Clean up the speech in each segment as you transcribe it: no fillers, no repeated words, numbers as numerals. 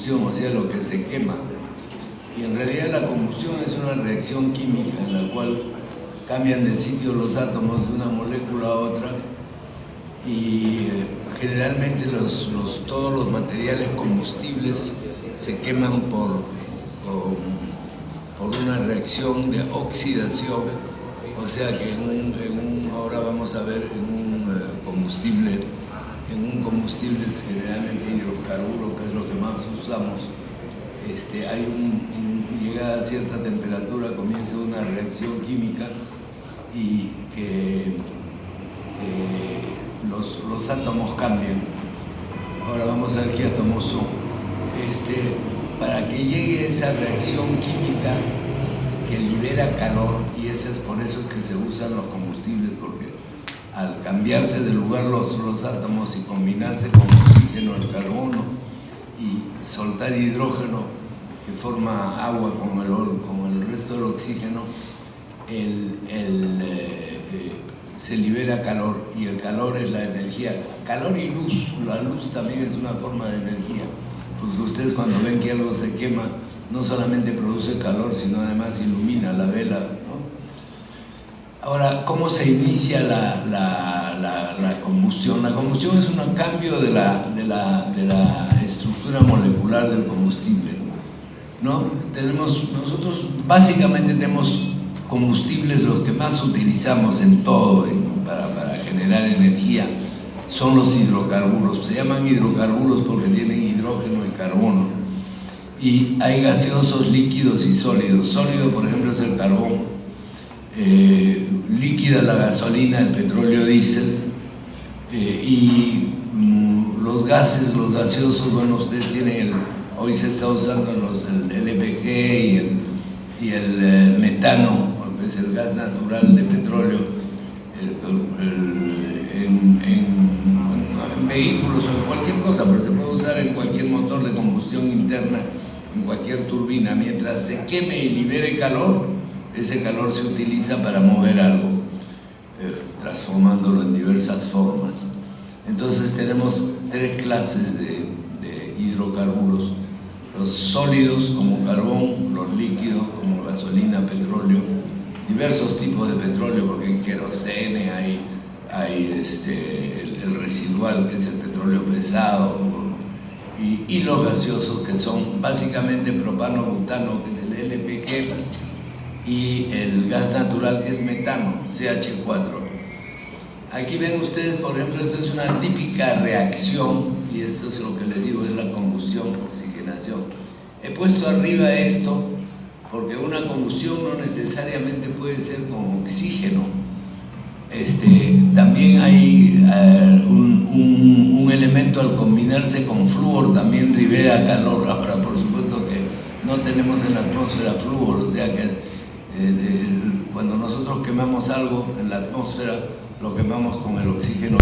combustión, o sea, lo que se quema. Y en realidad la combustión es una reacción química en la cual cambian de sitio los átomos de una molécula a otra y generalmente todos los materiales combustibles se queman por una reacción de oxidación, o sea que ahora vamos a ver en un combustible generalmente hidrocarburo, que es lo que más usamos, llegada a cierta temperatura comienza una reacción química y que los átomos cambian. Ahora vamos a ver qué átomos son. Para que llegue esa reacción química que libera calor, y por eso es que se usan los combustibles, porque al cambiarse de lugar los átomos y combinarse con oxígeno, el carbono, y soltar hidrógeno que forma agua como el resto del oxígeno, se libera calor, y el calor es la energía. Calor y luz, la luz también es una forma de energía, porque ustedes cuando ven que algo se quema, no solamente produce calor, sino además ilumina la vela, ¿no? Ahora, ¿cómo se inicia la combustión? La combustión es un cambio de la estructura molecular del combustible, ¿no? Nosotros básicamente tenemos combustibles, los que más utilizamos en todo para generar energía son los hidrocarburos. Se llaman hidrocarburos porque tienen hidrógeno y carbono. Y hay gaseosos, líquidos y sólidos. Sólido, por ejemplo, es el carbón. Líquida la gasolina, el petróleo diésel. Los gases, los gaseosos, bueno, ustedes tienen hoy se está usando el LPG y el metano, que es el gas natural de petróleo, en vehículos o en cualquier cosa, pero se puede usar en cualquier motor de combustión interna, en cualquier turbina. Mientras se queme y libere calor, ese calor se utiliza para mover algo, transformándolo en diversas formas. Entonces tenemos tres clases de hidrocarburos: los sólidos como carbón, los líquidos como gasolina, petróleo, diversos tipos de petróleo, porque en querosene hay el residual, que es el petróleo pesado, y los gaseosos, que son básicamente propano, butano, que es el LPG, y el gas natural, que es metano, CH4. Aquí ven ustedes, por ejemplo, esta es una típica reacción, y esto es lo que les digo, es la combustión, oxigenación. He puesto arriba esto porque una combustión no necesariamente puede ser con oxígeno. También hay un elemento, al combinarse con flúor también libera calor. Ahora, por supuesto que no tenemos en la atmósfera flúor, o sea que cuando nosotros quemamos algo en la atmósfera, lo quemamos con el oxígeno.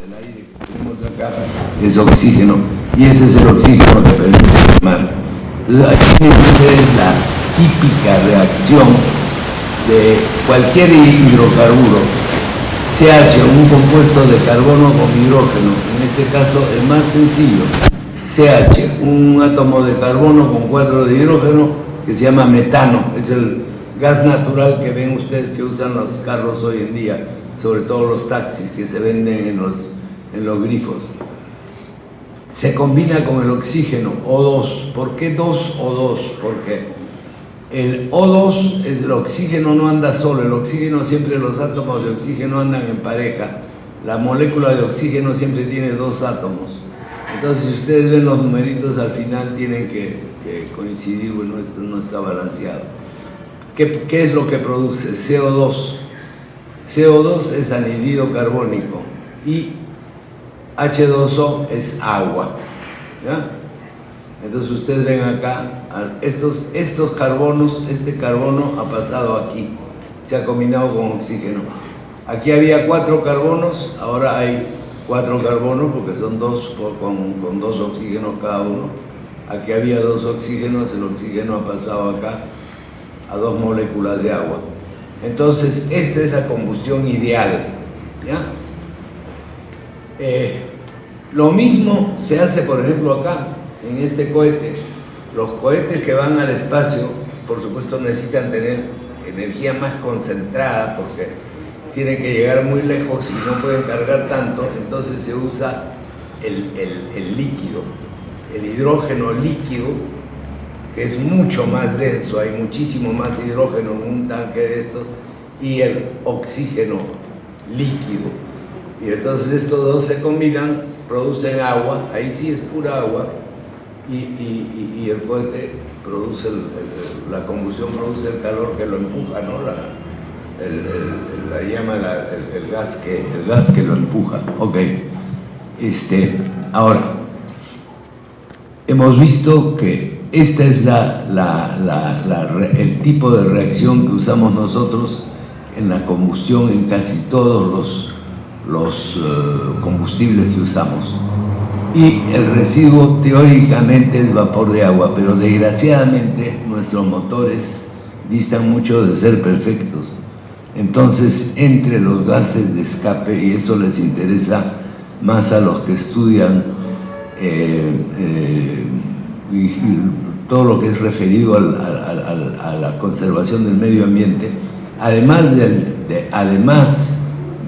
El aire que tenemos acá es oxígeno, y ese es el oxígeno que permite quemar. Entonces, aquí tienen ustedes la típica reacción de cualquier hidrocarburo, CH, un compuesto de carbono con hidrógeno. En este caso, el más sencillo, CH, un átomo de carbono con 4 de hidrógeno, que se llama metano. Es el gas natural que ven ustedes que usan los carros hoy en día, sobre todo los taxis que se venden en los grifos. Se combina con el oxígeno, O2. ¿Por qué 2 O2? Porque el O2 el oxígeno no anda solo, el oxígeno siempre, los átomos de oxígeno andan en pareja. La molécula de oxígeno siempre tiene 2 átomos. Entonces, si ustedes ven los numeritos, al final tienen que coincidir. Bueno, esto no está balanceado. ¿Qué es lo que produce? CO2. CO2 es anhídrido carbónico y H2O es agua, ¿ya? Entonces ustedes ven acá, estos carbonos, este carbono ha pasado aquí, se ha combinado con oxígeno. Aquí había 4 carbonos, ahora hay 4 carbonos porque son 2 con 2 oxígenos cada uno. Aquí había 2 oxígenos, el oxígeno ha pasado acá a 2 moléculas de agua. Entonces, esta es la combustión ideal, ¿ya? Lo mismo se hace, por ejemplo, acá, en este cohete. Los cohetes que van al espacio, por supuesto, necesitan tener energía más concentrada porque tienen que llegar muy lejos y no pueden cargar tanto, entonces se usa el líquido, el hidrógeno líquido, que es mucho más denso, hay muchísimo más hidrógeno en un tanque de estos, y el oxígeno líquido. Y entonces estos dos se combinan, producen agua, ahí sí es pura agua, y el cohete produce, la combustión produce el calor que lo empuja, ¿no? La llama, el gas que lo empuja. Ok. Ahora, hemos visto que esta es el tipo de reacción que usamos nosotros en la combustión en casi todos los combustibles que usamos. Y el residuo teóricamente es vapor de agua, pero desgraciadamente nuestros motores distan mucho de ser perfectos. Entonces, entre los gases de escape, y eso les interesa más a los que estudian todo lo que es referido a la conservación del medio ambiente, además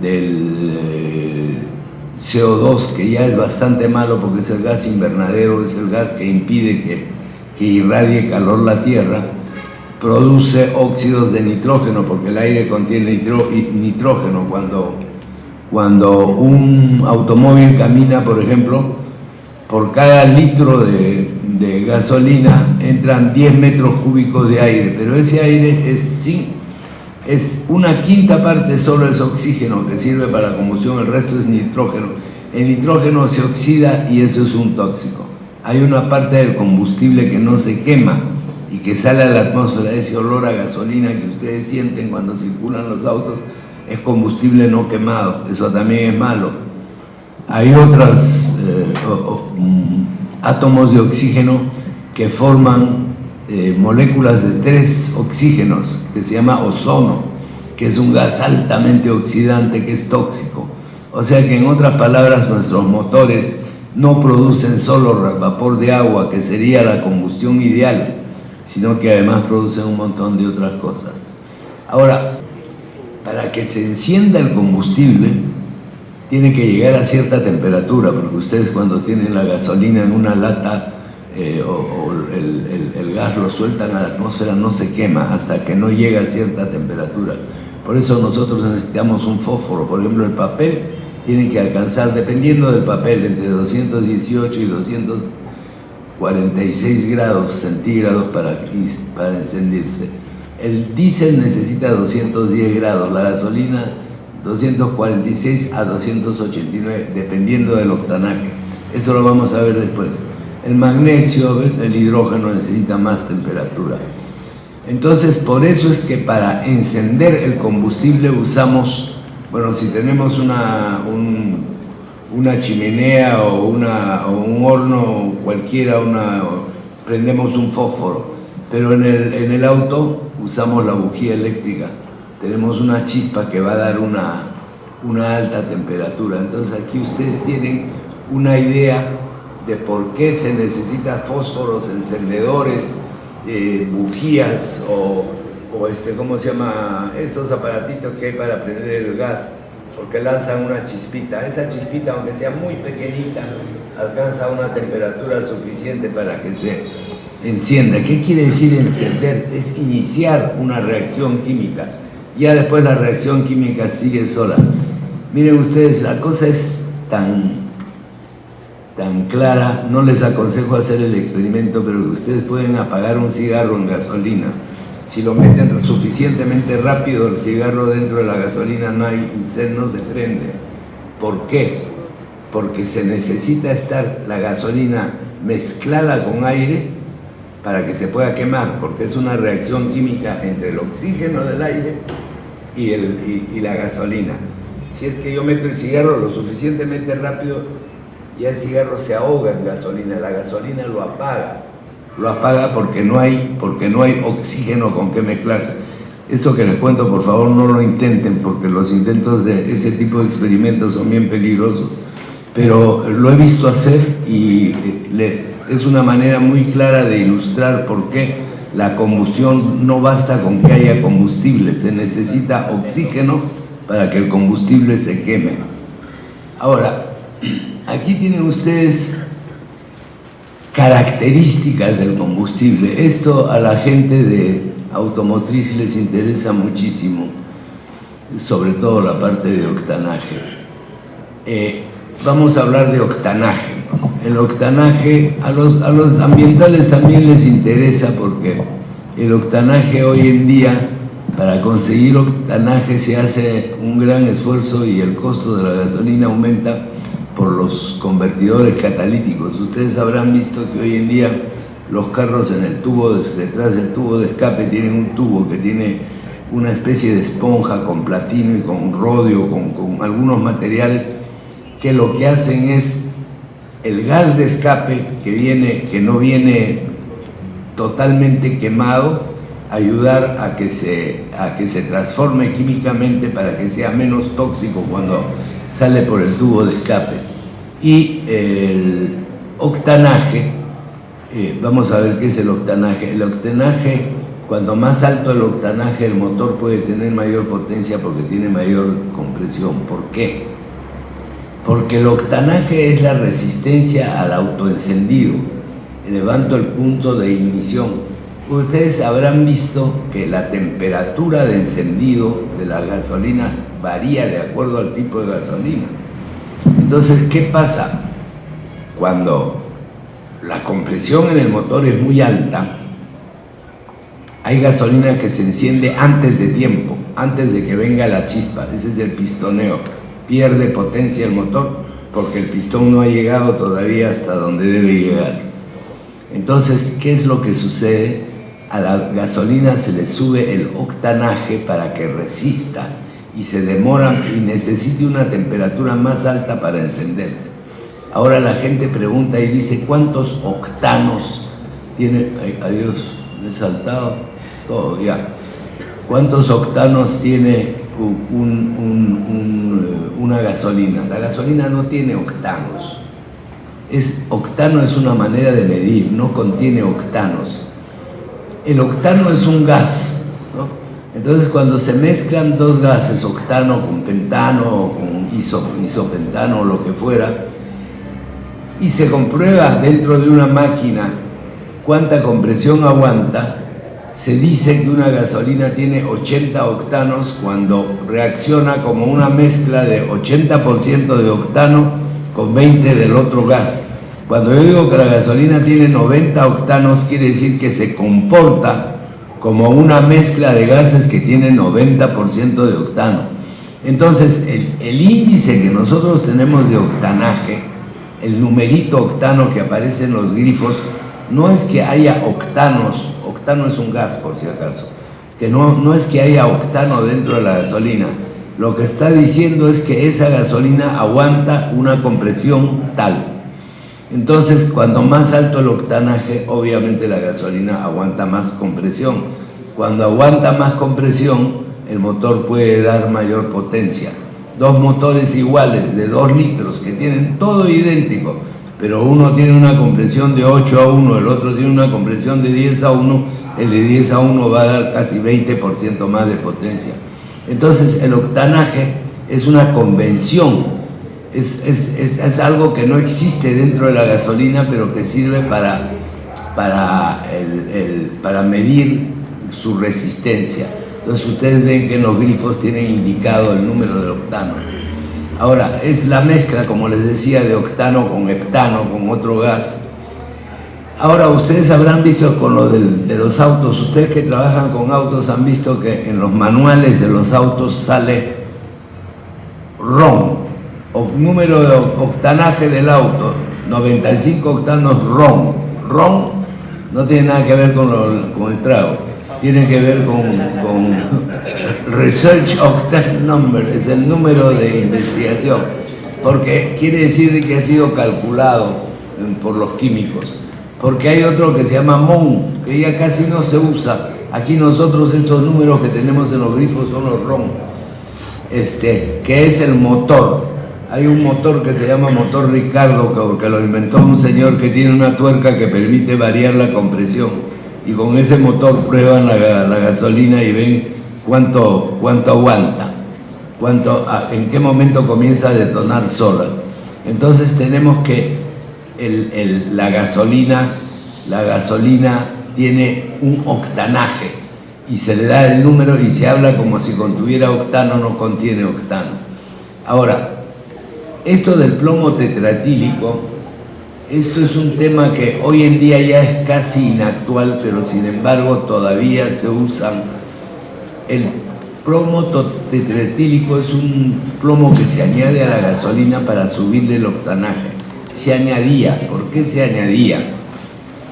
del CO2, que ya es bastante malo porque es el gas invernadero, es el gas que impide que irradie calor la Tierra, produce óxidos de nitrógeno, porque el aire contiene nitrógeno. Cuando un automóvil camina, por ejemplo, por cada litro de gasolina entran 10 metros cúbicos de aire, pero ese aire es una quinta parte solo es oxígeno que sirve para la combustión, el resto es nitrógeno. El nitrógeno se oxida y eso es un tóxico. Hay una parte del combustible que no se quema y que sale a la atmósfera, ese olor a gasolina que ustedes sienten cuando circulan los autos, es combustible no quemado, eso también es malo. Hay otros átomos de oxígeno que forman moléculas de 3 oxígenos, que se llama ozono, que es un gas altamente oxidante que es tóxico. O sea que, en otras palabras, nuestros motores no producen solo vapor de agua, que sería la combustión ideal, sino que además producen un montón de otras cosas. Ahora, para que se encienda el combustible, tiene que llegar a cierta temperatura, porque ustedes cuando tienen la gasolina en una lata o el gas lo sueltan a la atmósfera, no se quema hasta que no llega a cierta temperatura. Por eso nosotros necesitamos un fósforo. Por ejemplo, el papel tiene que alcanzar, dependiendo del papel, entre 218 y 246 grados centígrados para encendirse. El diésel necesita 210 grados, la gasolina 246 a 289, dependiendo del octanaje. Eso lo vamos a ver después. El magnesio, el hidrógeno necesita más temperatura. Entonces, por eso es que para encender el combustible usamos, bueno, si tenemos una chimenea o un horno cualquiera, prendemos un fósforo, pero en el auto usamos la bujía eléctrica. Tenemos una chispa que va a dar una alta temperatura. Entonces aquí ustedes tienen una idea de por qué se necesita fósforos, encendedores, bujías o ¿cómo se llama? Estos aparatitos que hay para prender el gas, porque lanzan una chispita. Esa chispita, aunque sea muy pequeñita, alcanza una temperatura suficiente para que se encienda. ¿Qué quiere decir encender? Es iniciar una reacción química. Ya después la reacción química sigue sola. Miren ustedes, la cosa es tan clara, no les aconsejo hacer el experimento, pero ustedes pueden apagar un cigarro en gasolina. Si lo meten suficientemente rápido el cigarro dentro de la gasolina, no se prende. ¿Por qué? Porque se necesita estar la gasolina mezclada con aire para que se pueda quemar, porque es una reacción química entre el oxígeno del aire y la gasolina. Si es que yo meto el cigarro lo suficientemente rápido, ya el cigarro se ahoga en gasolina, la gasolina lo apaga porque no hay oxígeno con que mezclarse. Esto que les cuento, por favor, no lo intenten, porque los intentos de ese tipo de experimentos son bien peligrosos, pero lo he visto hacer y es una manera muy clara de ilustrar por qué la combustión no basta con que haya combustible, se necesita oxígeno para que el combustible se queme. Ahora, aquí tienen ustedes características del combustible. Esto a la gente de automotriz les interesa muchísimo, sobre todo la parte de octanaje. Vamos a hablar de octanaje. El octanaje a los ambientales también les interesa, porque el octanaje hoy en día, para conseguir octanaje se hace un gran esfuerzo y el costo de la gasolina aumenta por los convertidores catalíticos. Ustedes habrán visto que hoy en día los carros en el tubo, detrás del tubo de escape, tienen un tubo que tiene una especie de esponja con platino y con rodio, con algunos materiales que lo que hacen es el gas de escape que no viene totalmente quemado, ayudar a que se transforme químicamente para que sea menos tóxico cuando sale por el tubo de escape. Y el octanaje, vamos a ver qué es el octanaje. El octanaje, cuando más alto el octanaje, el motor puede tener mayor potencia porque tiene mayor compresión. ¿Por qué? Porque el octanaje es la resistencia al autoencendido, elevando el punto de ignición. Ustedes habrán visto que la temperatura de encendido de la gasolina varía de acuerdo al tipo de gasolina. Entonces, ¿qué pasa? Cuando la compresión en el motor es muy alta, hay gasolina que se enciende antes de tiempo, antes de que venga la chispa. Ese es el pistoneo. Pierde potencia el motor porque el pistón no ha llegado todavía hasta donde debe llegar. Entonces, ¿qué es lo que sucede? A la gasolina se le sube el octanaje para que resista y se demora y necesite una temperatura más alta para encenderse. Ahora la gente pregunta y dice, ¿cuántos octanos tiene? Ay, adiós, me he saltado todo ya. ¿Cuántos octanos tiene una gasolina? La gasolina no tiene octanos. Octano es una manera de medir, no contiene octanos. El octano es un gas, ¿no? Entonces, cuando se mezclan dos gases, octano con pentano o con isopentano o lo que fuera, y se comprueba dentro de una máquina cuánta compresión aguanta, se dice que una gasolina tiene 80 octanos cuando reacciona como una mezcla de 80% de octano con 20 del otro gas. Cuando yo digo que la gasolina tiene 90 octanos, quiere decir que se comporta como una mezcla de gases que tiene 90% de octano. Entonces, el índice que nosotros tenemos de octanaje, el numerito octano que aparece en los grifos, no es que haya octanos, octano es un gas por si acaso, que no es que haya octano dentro de la gasolina. Lo que está diciendo es que esa gasolina aguanta una compresión tal. Entonces, cuando más alto el octanaje, obviamente la gasolina aguanta más compresión. Cuando aguanta más compresión, el motor puede dar mayor potencia. Dos motores iguales de 2 litros que tienen todo idéntico, pero uno tiene una compresión de 8:1, el otro tiene una compresión de 10:1, el de 10:1 va a dar casi 20% más de potencia. Entonces, el octanaje es una convención. Es algo que no existe dentro de la gasolina, pero que sirve para medir su resistencia. Entonces ustedes ven que en los grifos tienen indicado el número del octano. Ahora, es la mezcla, como les decía, de octano con heptano, con otro gas. Ahora, ustedes habrán visto con lo de los autos, ustedes que trabajan con autos han visto que en los manuales de los autos sale RON, o número de octanaje del auto, 95 octanos RON. RON no tiene nada que ver con el trago, tiene que ver con Research Octane Number, es el número de investigación, porque quiere decir que ha sido calculado por los químicos. Porque hay otro que se llama MON, que ya casi no se usa. Aquí nosotros estos números que tenemos en los grifos son los RON, que es el motor. Hay un motor que se llama motor Ricardo, que lo inventó un señor que tiene una tuerca que permite variar la compresión. Y con ese motor prueban la gasolina y ven cuánto aguanta, en qué momento comienza a detonar sola. Entonces tenemos que la gasolina tiene un octanaje y se le da el número y se habla como si contuviera octano, no contiene octano. Ahora, esto del plomo tetraetílico, esto es un tema que hoy en día ya es casi inactual, pero sin embargo todavía se usan. El plomo tetraetílico es un plomo que se añade a la gasolina para subirle el octanaje. Se añadía. ¿Por qué se añadía?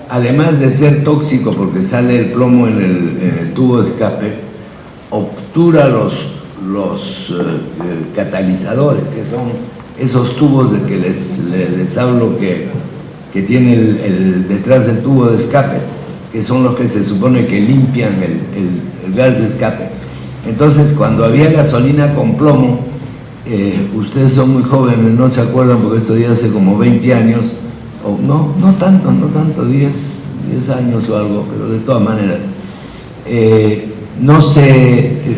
Además de ser tóxico porque sale el plomo en el tubo de escape, obtura los catalizadores, que son esos tubos de que les hablo que tiene detrás del tubo de escape, que son los que se supone que limpian el gas de escape. Entonces, cuando había gasolina con plomo, ustedes son muy jóvenes, no se acuerdan porque esto ya hace como 20 años, o no tanto, 10 años o algo, pero de todas maneras,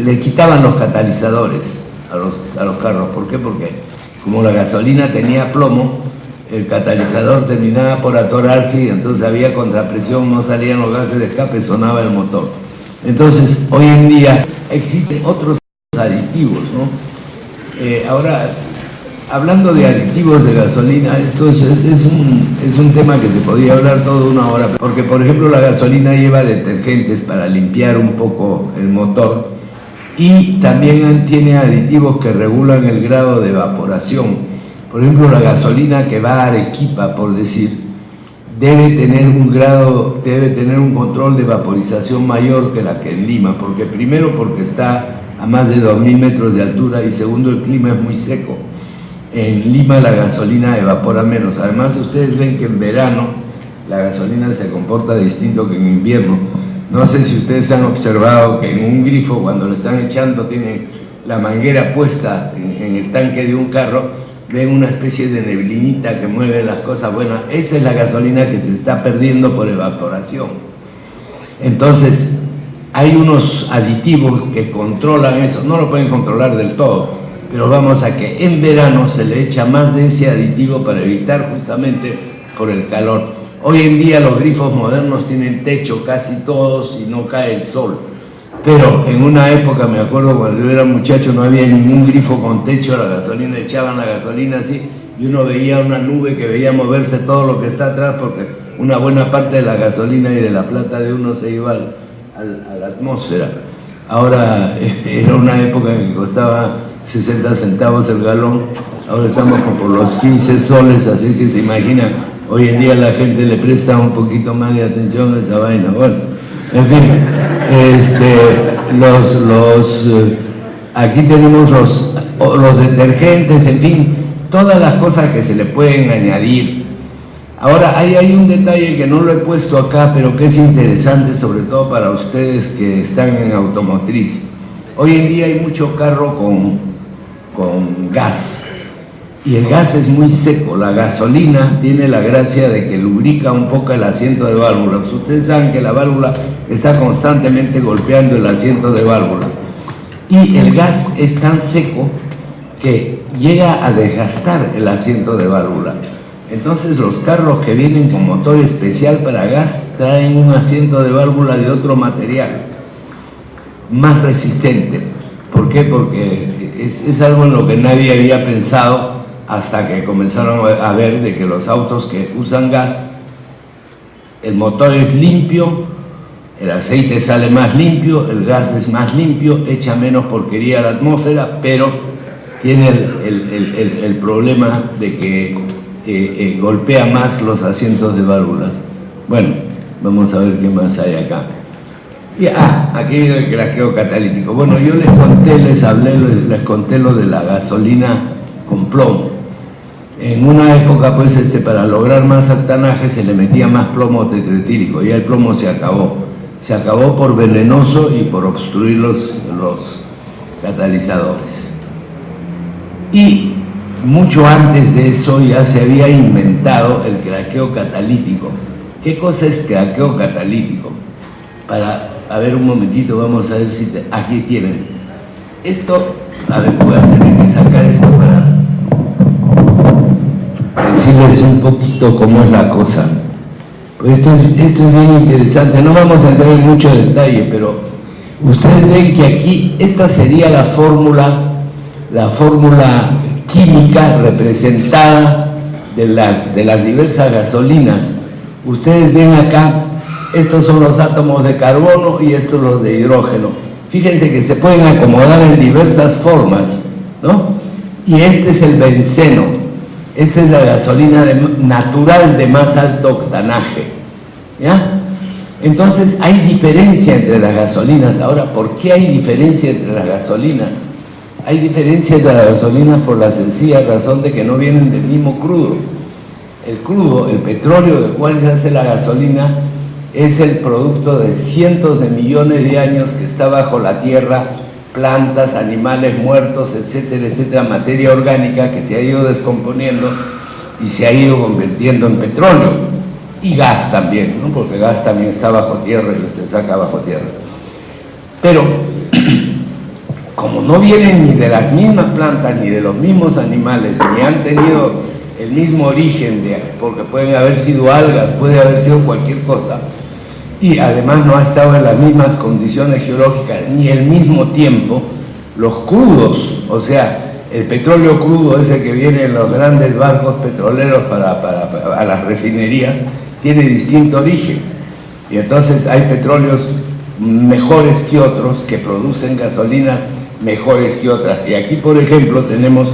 le quitaban los catalizadores a los carros. ¿Por qué? Porque como la gasolina tenía plomo, el catalizador terminaba por atorarse y entonces había contrapresión, no salían los gases de escape, sonaba el motor. Entonces, hoy en día existen otros aditivos, ¿no? Ahora, hablando de aditivos de gasolina, esto es un tema que se podría hablar toda una hora, porque por ejemplo la gasolina lleva detergentes para limpiar un poco el motor y también tiene aditivos que regulan el grado de evaporación. Por ejemplo, la gasolina que va a Arequipa, por decir, debe tener un control de vaporización mayor que la que en Lima, porque primero porque está a más de 2000 metros de altura y segundo el clima es muy seco. En Lima la gasolina evapora menos. Además, ustedes ven que en verano la gasolina se comporta distinto que en invierno. No sé si ustedes han observado que en un grifo, cuando lo están echando, tienen la manguera puesta en el tanque de un carro, ven una especie de neblinita que mueve las cosas buenas. Esa es la gasolina que se está perdiendo por evaporación. Entonces, hay unos aditivos que controlan eso. No lo pueden controlar del todo, pero vamos a que en verano se le echa más de ese aditivo para evitar justamente por el calor. Hoy en día los grifos modernos tienen techo casi todos y no cae el sol. Pero en una época, me acuerdo cuando yo era muchacho, no había ningún grifo con techo, la gasolina, echaban la gasolina así y uno veía una nube que veía moverse todo lo que está atrás porque una buena parte de la gasolina y de la plata de uno se iba a la atmósfera. Ahora era una época en que costaba 60 centavos el galón, ahora estamos como por los 15 soles, así que se imaginan, hoy en día la gente le presta un poquito más de atención a esa vaina. Bueno, en fin, aquí tenemos los detergentes, en fin, todas las cosas que se le pueden añadir. Ahora, hay un detalle que no lo he puesto acá, pero que es interesante, sobre todo para ustedes que están en automotriz. Hoy en día hay mucho carro con gas, y el gas es muy seco. La gasolina tiene la gracia de que lubrica un poco el asiento de válvula. Ustedes saben que la válvula está constantemente golpeando el asiento de válvula, y el gas es tan seco que llega a desgastar el asiento de válvula. Entonces los carros que vienen con motor especial para gas traen un asiento de válvula de otro material, más resistente. ¿Por qué? Porque es algo en lo que nadie había pensado hasta que comenzaron a ver de que los autos que usan gas, el motor es limpio, el aceite sale más limpio, el gas es más limpio, echa menos porquería a la atmósfera, pero tiene el problema de que golpea más los asientos de válvulas. Bueno, vamos a ver qué más hay acá. Y, aquí viene el craqueo catalítico. Bueno, yo les conté lo de la gasolina con plomo. En una época, pues, para lograr más octanaje se le metía más plomo tetraetílico, y el plomo se acabó. Se acabó por venenoso y por obstruir los catalizadores. Y mucho antes de eso ya se había inventado el craqueo catalítico. ¿Qué cosa es craqueo catalítico? A ver un momentito, vamos a ver si aquí tienen. Esto, a ver, voy a tener que sacar esto para decirles un poquito cómo es la cosa. Pues esto es bien interesante, no vamos a entrar en mucho detalle, pero ustedes ven que aquí esta sería la fórmula química representada de las diversas gasolinas. Ustedes ven acá, estos son los átomos de carbono y estos los de hidrógeno. Fíjense que se pueden acomodar en diversas formas, ¿no? Y este es el benceno. Esta es la gasolina natural de más alto octanaje, ¿ya? Entonces hay diferencia entre las gasolinas. Ahora, ¿por qué hay diferencia entre las gasolinas? Hay diferencia entre las gasolinas por la sencilla razón de que no vienen del mismo crudo. El crudo, el petróleo del cual se hace la gasolina, es el producto de cientos de millones de años que está bajo la tierra, plantas, animales muertos, etcétera, etcétera, materia orgánica que se ha ido descomponiendo y se ha ido convirtiendo en petróleo. Y gas también, ¿no? Porque gas también está bajo tierra y se saca bajo tierra. Pero, como no vienen ni de las mismas plantas, ni de los mismos animales, ni han tenido el mismo origen, porque pueden haber sido algas, puede haber sido cualquier cosa, y además no ha estado en las mismas condiciones geológicas ni el mismo tiempo, los crudos, o sea, el petróleo crudo ese que viene en los grandes barcos petroleros a las refinerías, tiene distinto origen, y entonces hay petróleos mejores que otros que producen gasolinas mejores que otras. Y aquí, por ejemplo, tenemos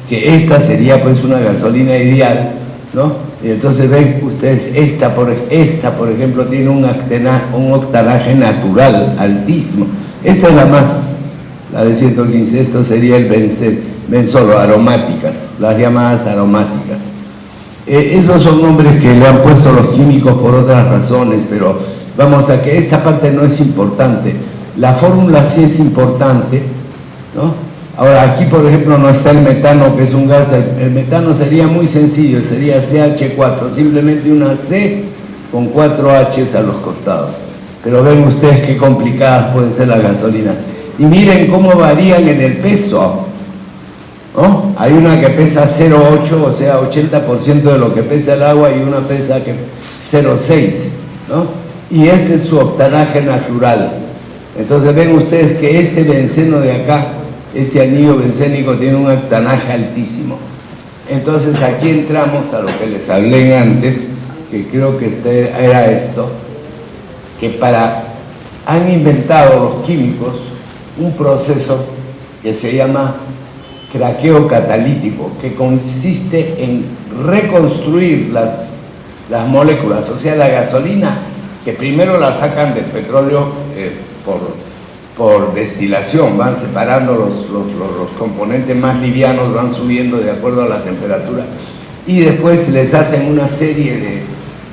que esta sería pues una gasolina ideal, ¿no? Y entonces ven ustedes, esta por ejemplo tiene un octanaje natural altísimo. Esta es la de 115, esto sería el benzolo, aromáticas, las llamadas aromáticas. Esos son nombres que le han puesto los químicos por otras razones, pero vamos a que esta parte no es importante. La fórmula sí es importante, ¿no? Ahora, aquí, por ejemplo, no está el metano, que es un gas. El metano sería muy sencillo, sería CH4, simplemente una C con 4 H's a los costados. Pero ven ustedes qué complicadas pueden ser las gasolinas. Y miren cómo varían en el peso, ¿no? Hay una que pesa 0,8, o sea, 80% de lo que pesa el agua, y una pesa que 0,6, ¿no? Y este es su octanaje natural. Entonces ven ustedes que este benceno de acá, ese anillo bencénico, tiene un octanaje altísimo. Entonces aquí entramos a lo que les hablé antes, que creo que era esto, que han inventado los químicos un proceso que se llama craqueo catalítico, que consiste en reconstruir las moléculas, o sea, la gasolina, que primero la sacan del petróleo por destilación, van separando los componentes más livianos, van subiendo de acuerdo a la temperatura, y después les hacen una serie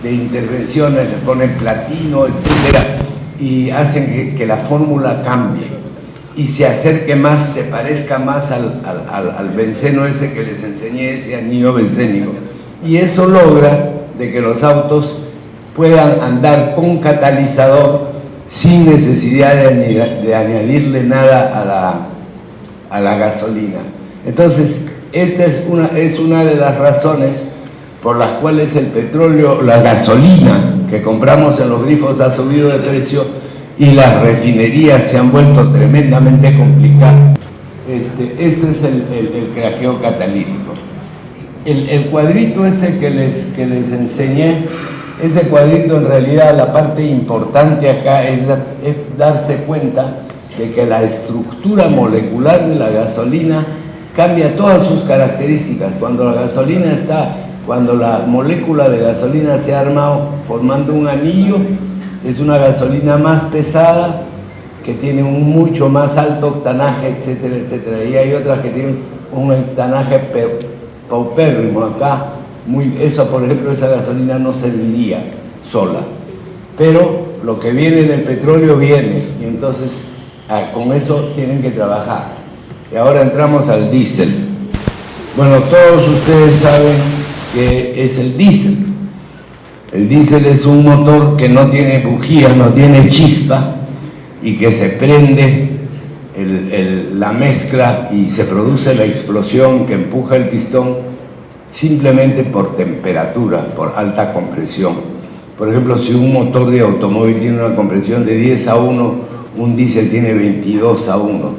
de intervenciones, les ponen platino, etcétera, y hacen que la fórmula cambie y se acerque más, se parezca más al benceno ese que les enseñé, ese anillo bencénico, y eso logra de que los autos puedan andar con catalizador sin necesidad de añadirle nada a la gasolina. Entonces, esta es una de las razones por las cuales el petróleo, la gasolina que compramos en los grifos ha subido de precio y las refinerías se han vuelto tremendamente complicadas. Este es el craqueo catalítico. El cuadrito ese que les enseñé, ese cuadrito, en realidad la parte importante acá es darse cuenta de que la estructura molecular de la gasolina cambia todas sus características. Cuando la molécula de gasolina se ha armado formando un anillo, es una gasolina más pesada, que tiene un mucho más alto octanaje, etcétera, etcétera. Y hay otras que tienen un octanaje paupérrimo acá. Eso, por ejemplo, esa gasolina no serviría sola, pero lo que viene en el petróleo viene, y entonces con eso tienen que trabajar. Y ahora entramos al diésel. Bueno, todos ustedes saben que es el diésel. El diésel es un motor que no tiene bujía, no tiene chispa, y que se prende la mezcla y se produce la explosión que empuja el pistón simplemente por temperatura, por alta compresión. Por ejemplo, si un motor de automóvil tiene una compresión de 10:1, un diésel tiene 22:1.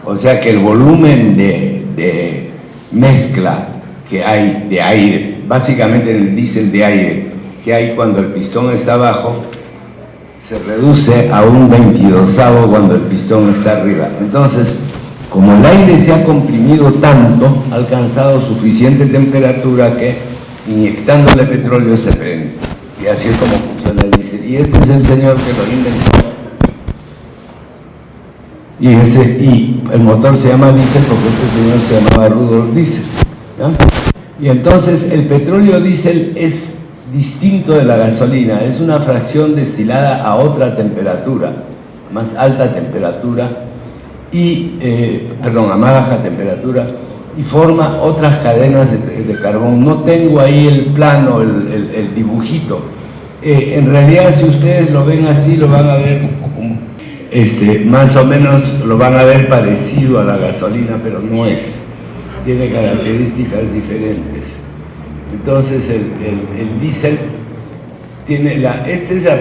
O sea que el volumen de mezcla que hay de aire, básicamente en el diésel de aire que hay cuando el pistón está abajo, se reduce a un 22avo cuando el pistón está arriba. Entonces, como el aire se ha comprimido tanto, ha alcanzado suficiente temperatura que inyectándole petróleo se prende. Y así es como funciona el diésel. Y este es el señor que lo inventó. Y el motor se llama diésel porque este señor se llamaba Rudolf Diesel, ¿ya? Y entonces el petróleo diésel es distinto de la gasolina, es una fracción destilada a otra temperatura, más alta temperatura, a más baja temperatura, y forma otras cadenas de carbón. No tengo ahí el plano, el dibujito. En realidad, si ustedes lo ven así, lo van a ver, más o menos lo van a ver parecido a la gasolina, pero no es. Tiene características diferentes. Entonces el diésel tiene esta es la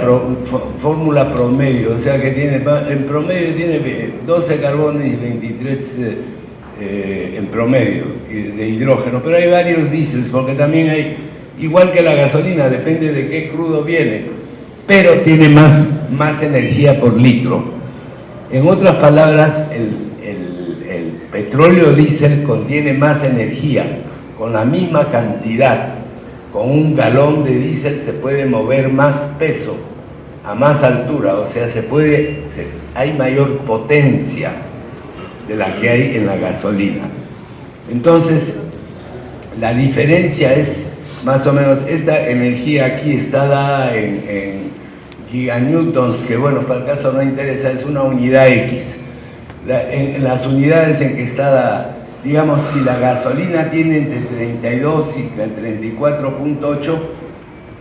fórmula promedio, o sea que en promedio tiene 12 carbones y 23 en promedio de hidrógeno, pero hay varios diésels porque también hay, igual que la gasolina, depende de qué crudo viene, pero tiene más energía por litro. En otras palabras, el petróleo diésel contiene más energía. Con la misma cantidad, con un galón de diésel se puede mover más peso a más altura, o sea, hay mayor potencia de la que hay en la gasolina. Entonces, la diferencia es más o menos, esta energía aquí está dada en giganewtons, que bueno, para el caso no interesa, es una unidad X. En las unidades en que está dada, digamos, si la gasolina tiene entre 32 y 34.8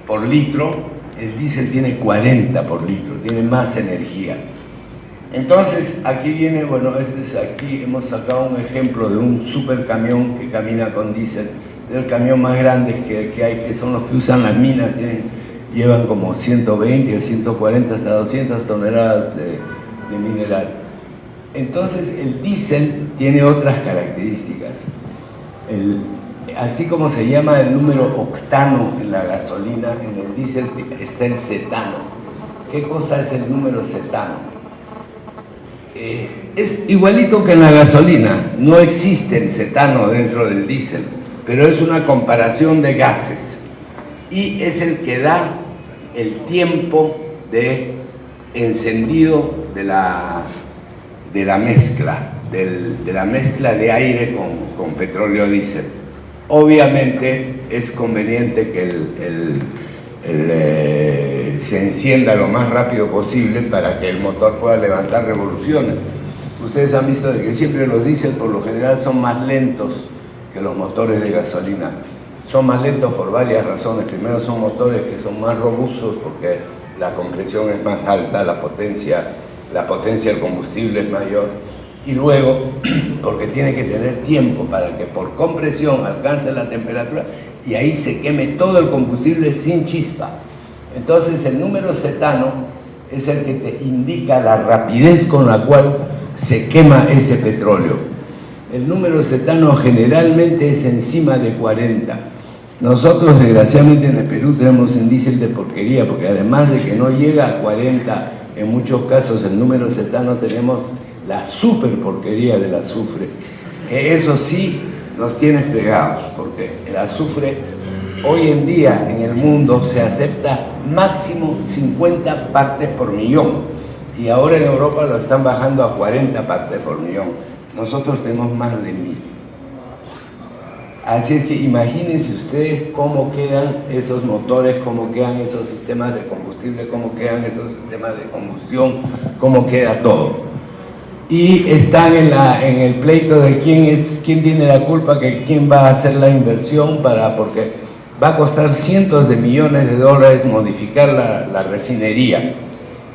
por litro, el diésel tiene 40 por litro, tiene más energía. Entonces, aquí viene, bueno, aquí hemos sacado un ejemplo de un supercamión que camina con diésel, el camión más grande que hay, que son los que usan las minas, llevan como 120, 140, hasta 200 toneladas de mineral. Entonces el diésel tiene otras características. Así como se llama el número octano en la gasolina, en el diésel está el cetano. ¿Qué cosa es el número cetano? Es igualito que en la gasolina, no existe el cetano dentro del diésel, pero es una comparación de gases y es el que da el tiempo de encendido de la mezcla, de la mezcla de aire con petróleo diésel. Obviamente es conveniente que se encienda lo más rápido posible para que el motor pueda levantar revoluciones. Ustedes han visto que siempre los diésel por lo general son más lentos que los motores de gasolina. Son más lentos por varias razones. Primero, son motores que son más robustos porque la compresión es más alta, la potencia del combustible es mayor, y luego porque tiene que tener tiempo para que por compresión alcance la temperatura y ahí se queme todo el combustible sin chispa. Entonces el número cetano es el que te indica la rapidez con la cual se quema ese petróleo. El número cetano generalmente es encima de 40. Nosotros desgraciadamente en el Perú tenemos un diésel de porquería, porque además de que no llega a 40, en muchos casos el número cetano tenemos la super porquería del azufre, que eso sí nos tiene fregados, porque el azufre hoy en día en el mundo se acepta máximo 50 partes por millón, y ahora en Europa lo están bajando a 40 partes por millón. Nosotros tenemos más de 1000. Así es que imagínense ustedes cómo quedan esos motores, cómo quedan esos sistemas de combustible, cómo quedan esos sistemas de combustión, cómo queda todo. y están en el pleito de quién tiene la culpa, que quién va a hacer la inversión, porque va a costar cientos de millones de dólares modificar la refinería.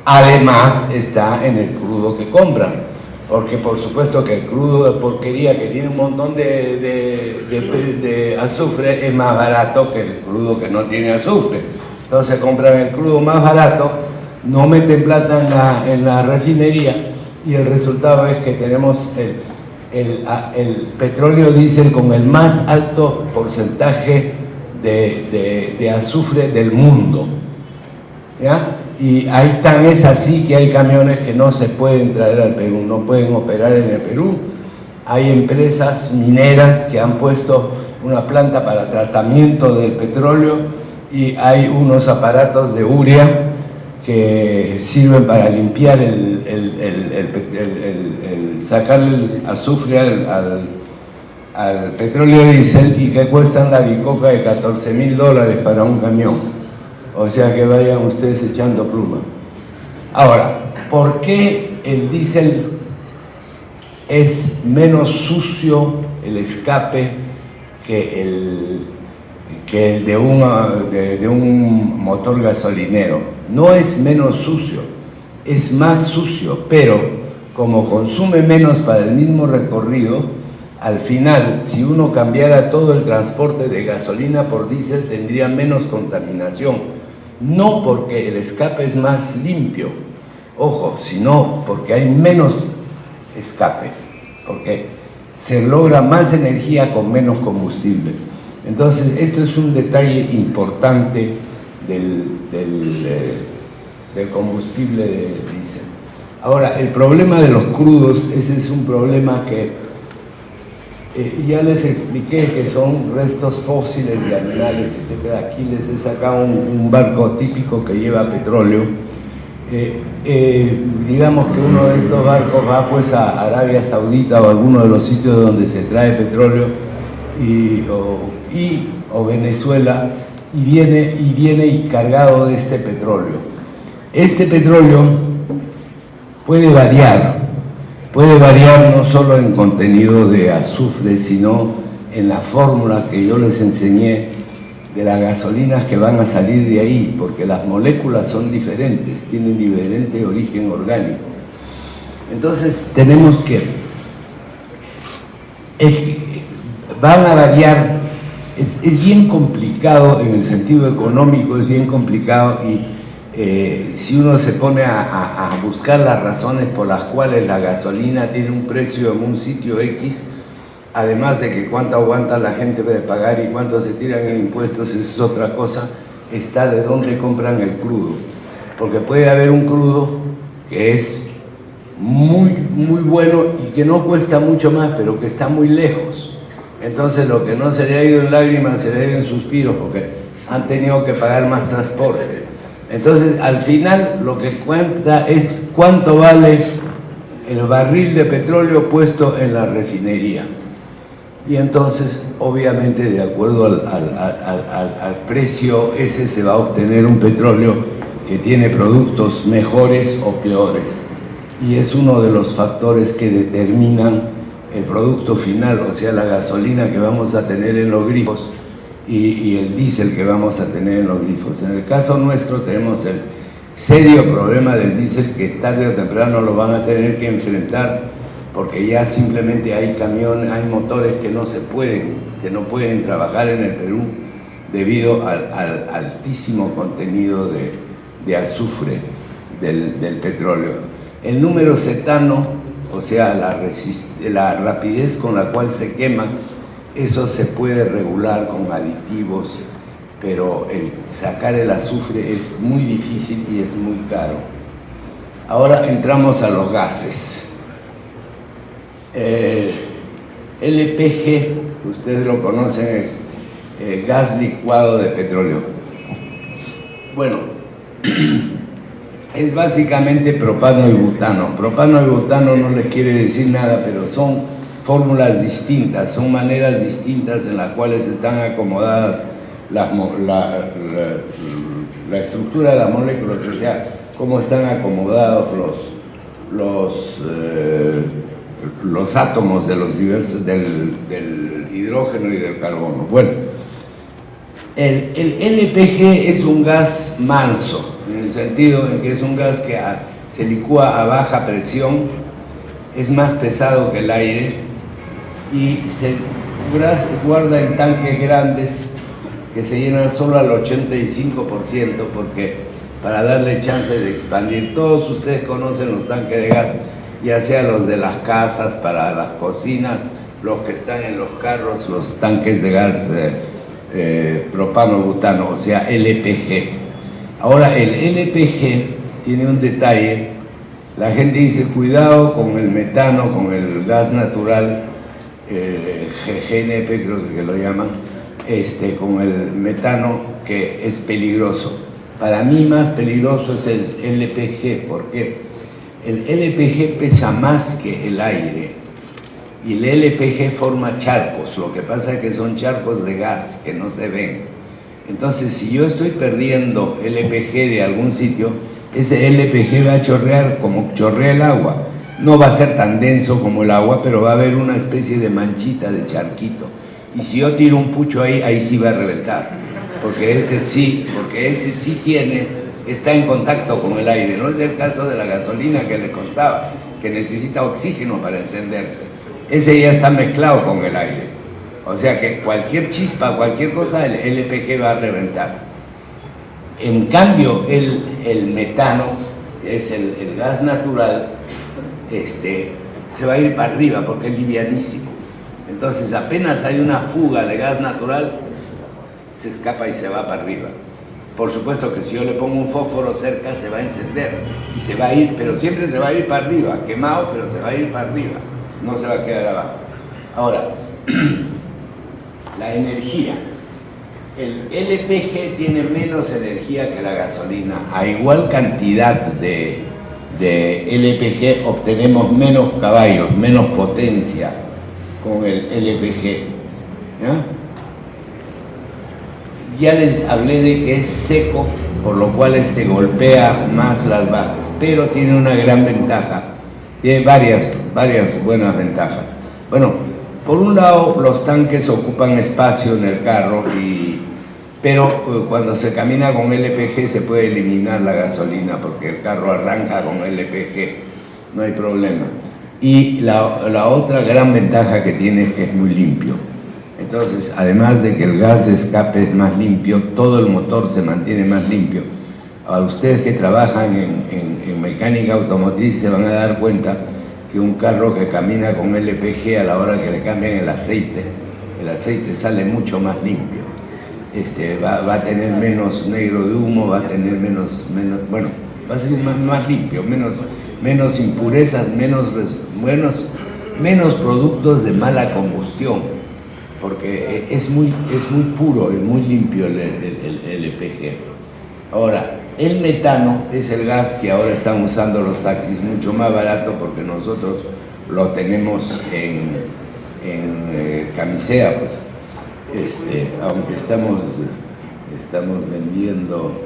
Además está en el crudo que compran, porque por supuesto que el crudo de porquería que tiene un montón de azufre es más barato que el crudo que no tiene azufre. Entonces compran el crudo más barato, no meten plata en la refinería, y el resultado es que tenemos el petróleo diésel con el más alto porcentaje de azufre del mundo, ¿ya? Y ahí tan es así que hay camiones que no se pueden traer al Perú, no pueden operar en el Perú. Hay empresas mineras que han puesto una planta para tratamiento del petróleo y hay unos aparatos de urea que sirven para limpiar sacar el azufre al petróleo diésel, y que cuestan la bicoca de $14.000 para un camión. O sea que vayan ustedes echando pluma. Ahora, ¿por qué el diésel es menos sucio el escape que el de un motor gasolinero? No es menos sucio, es más sucio, pero como consume menos para el mismo recorrido, al final, si uno cambiara todo el transporte de gasolina por diésel, tendría menos contaminación. No porque el escape es más limpio, ojo, sino porque hay menos escape, porque se logra más energía con menos combustible. Entonces, esto es un detalle importante del combustible de diésel. Ahora, el problema de los crudos, ese es un problema que ya les expliqué, que son restos fósiles de animales, etc. Aquí les he sacado un barco típico que lleva petróleo. Digamos que uno de estos barcos va pues a Arabia Saudita o a alguno de los sitios donde se trae petróleo, o Venezuela, y viene cargado de este petróleo. Este petróleo puede variar no solo en contenido de azufre, sino en la fórmula que yo les enseñé de las gasolinas que van a salir de ahí, porque las moléculas son diferentes, tienen diferente origen orgánico. Entonces tenemos que van a variar, es bien complicado en el sentido económico, es bien complicado, y si uno se pone a buscar las razones por las cuales la gasolina tiene un precio en un sitio X, además de que cuánto aguanta la gente de pagar y cuánto se tiran en impuestos, eso es otra cosa, está de dónde compran el crudo. Porque puede haber un crudo que es muy, muy bueno y que no cuesta mucho más, pero que está muy lejos. Entonces lo que no se le ha ido en lágrimas, se le ha ido en suspiros, porque han tenido que pagar más transporte. Entonces, al final, lo que cuenta es cuánto vale el barril de petróleo puesto en la refinería. Y entonces, obviamente, de acuerdo al precio, ese se va a obtener un petróleo que tiene productos mejores o peores. Y es uno de los factores que determinan el producto final, o sea, la gasolina que vamos a tener en los grifos y el diésel que vamos a tener en los grifos. En el caso nuestro tenemos el serio problema del diésel, que tarde o temprano lo van a tener que enfrentar, porque ya simplemente hay camiones, hay motores que no pueden trabajar en el Perú debido al altísimo contenido de azufre del petróleo. El número cetano, o sea, la rapidez con la cual se quema, eso se puede regular con aditivos, pero sacar el azufre es muy difícil y es muy caro. Ahora entramos a los gases. LPG, ustedes lo conocen, es gas licuado de petróleo. Bueno, es básicamente propano y butano. Propano y butano no les quiere decir nada, pero son fórmulas distintas, son maneras distintas en las cuales están acomodadas la estructura de las moléculas, o sea, cómo están acomodados los átomos de los diversos, del hidrógeno y del carbono. Bueno, el LPG es un gas manso, en el sentido en que es un gas que se licúa a baja presión, es más pesado que el aire y se guarda en tanques grandes que se llenan solo al 85%, porque para darle chance de expandir. Todos ustedes conocen los tanques de gas, ya sea los de las casas, para las cocinas, los que están en los carros, los tanques de gas propano-butano, o sea, LPG. Ahora, el LPG tiene un detalle. La gente dice, cuidado con el metano, con el gas natural, GNP creo que lo llaman, con el metano, que es peligroso. Para mí más peligroso es el LPG. ¿Por qué? El LPG pesa más que el aire y el LPG forma charcos. Lo que pasa es que son charcos de gas que no se ven. Entonces, si yo estoy perdiendo LPG de algún sitio, ese LPG va a chorrear como chorrea el agua. No va a ser tan denso como el agua, pero va a haber una especie de manchita, de charquito. Y si yo tiro un pucho ahí, ahí sí va a reventar. Porque ese sí está en contacto con el aire. No es el caso de la gasolina que le costaba, que necesita oxígeno para encenderse. Ese ya está mezclado con el aire. O sea que cualquier chispa, cualquier cosa, el LPG va a reventar. En cambio, el metano, que es el gas natural, se va a ir para arriba porque es livianísimo. Entonces, apenas hay una fuga de gas natural, se escapa y se va para arriba. Por supuesto que si yo le pongo un fósforo cerca, se va a encender y se va a ir, pero siempre se va a ir para arriba, quemado, pero se va a ir para arriba, no se va a quedar abajo. Ahora, la energía. El LPG tiene menos energía que la gasolina. A igual cantidad de LPG obtenemos menos caballos, menos potencia con el LPG. Ya les hablé de que es seco, por lo cual golpea más las bases, pero tiene una gran ventaja. Tiene varias buenas ventajas. Bueno, por un lado, los tanques ocupan espacio en el carro, pero cuando se camina con LPG se puede eliminar la gasolina porque el carro arranca con LPG, no hay problema. Y la otra gran ventaja que tiene es que es muy limpio. Entonces, además de que el gas de escape es más limpio, todo el motor se mantiene más limpio. A ustedes que trabajan en mecánica automotriz se van a dar cuenta que un carro que camina con LPG, a la hora que le cambian el aceite sale mucho más limpio. Va a tener menos negro de humo, va a tener va a ser más limpio, menos impurezas, menos productos de mala combustión, porque es muy puro y muy limpio el LPG. Ahora, el metano es el gas que ahora están usando los taxis, mucho más barato, porque nosotros lo tenemos en camisea, pues. Aunque estamos vendiendo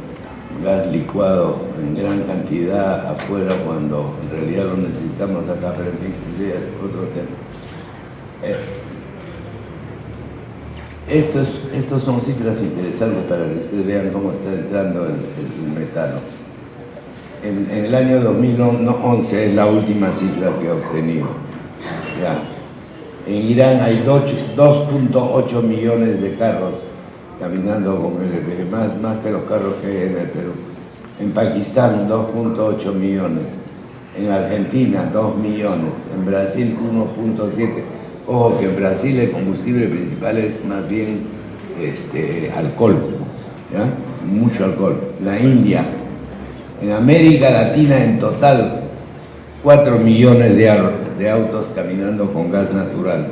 gas licuado en gran cantidad afuera, cuando en realidad lo necesitamos acá, pero en fin, es otro tema. Estos son cifras interesantes para que ustedes vean cómo está entrando el metano. En el año 2011 es la última cifra que he obtenido. Ya. En Irán hay 2.8 millones de carros caminando con LPG, más que los carros que hay en el Perú. En Pakistán, 2.8 millones. En Argentina, 2 millones. En Brasil, 1.7. Ojo que en Brasil el combustible principal es más bien alcohol, ¿ya? Mucho alcohol. La India. En América Latina, en total, 4 millones de autos caminando con gas natural.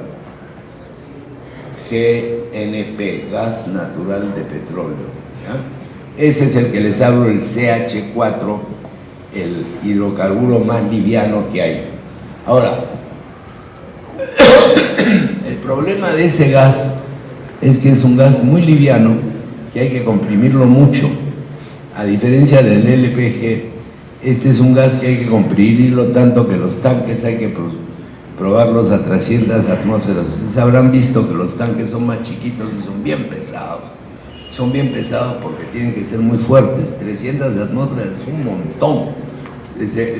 GNP, gas natural de petróleo. ¿Ya? Ese es el que les hablo, el CH4, el hidrocarburo más liviano que hay. Ahora, el problema de ese gas es que es un gas muy liviano, que hay que comprimirlo mucho. A diferencia del LPG, Este es un gas que hay que comprimirlo tanto que los tanques hay que probarlos a 300 atmósferas. Ustedes habrán visto que los tanques son más chiquitos y son bien pesados. Son bien pesados porque tienen que ser muy fuertes. 300 atmósferas es un montón.